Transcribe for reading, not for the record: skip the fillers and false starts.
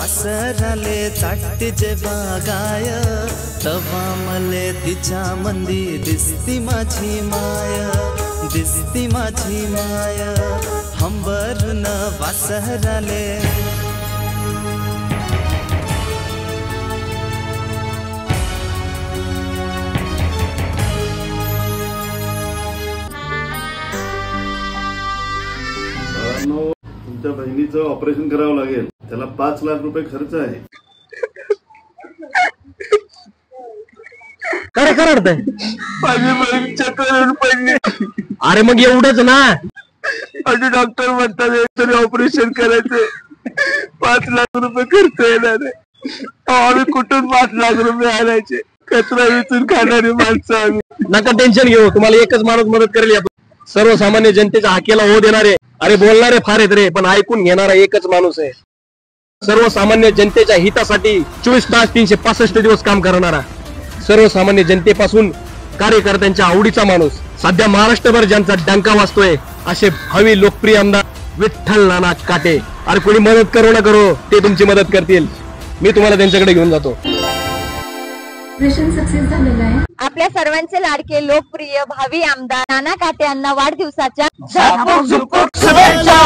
वासराले ताट जेव्हा गाय तवा मले तिच्या मंदी दिसती माझी माया, दिसती माझी माया हंबरून वासराले। तुमच्या बहिणीचं ऑपरेशन करावं लागेल, त्याला 5 लाख रुपये खर्च आहे। काय करताय? माझी बहीण चक्करून पडली। अरे मग एवढंच ना, आणि डॉक्टर म्हणतात तरी ऑपरेशन करायचं 5 लाख रुपये खर्च येणार आहे। आम्ही कुठून 5 लाख रुपये आणायचे? कचरा विचून खाणारी माणसं आम्ही। नका टेन्शन घेऊ, तुम्हाला एकच माणूस मदत करेल। सर्वसामान्य जनतेच्या हाकेला हो देणारे, अरे बोलणारे फार आहेत रे, पण ऐकून घेणारा एकच माणूस आहे। सर्वसामान्य जनतेच्या हितासाठी 24 तास 365 दिवस काम करणारा, सर्वसामान्य जनतेपासून कार्यकर्त्यांच्या आवडीचा माणूस, सध्या महाराष्ट्रभर ज्यांचा डंका वाजतोय असे भावी लोकप्रिय आमदार विठ्ठल नाना काटे। अरे कोणी मदत करो ना करो, ते तुमची मदत करतील। मी तुम्हाला त्यांच्याकडे घेऊन जातो। सक्सेस झालेला आहे। आपल्या सर्वांचे लाडके लोकप्रिय भावी आमदार नाना काटे यांना वाढदिवसाच्या शुभेच्छा।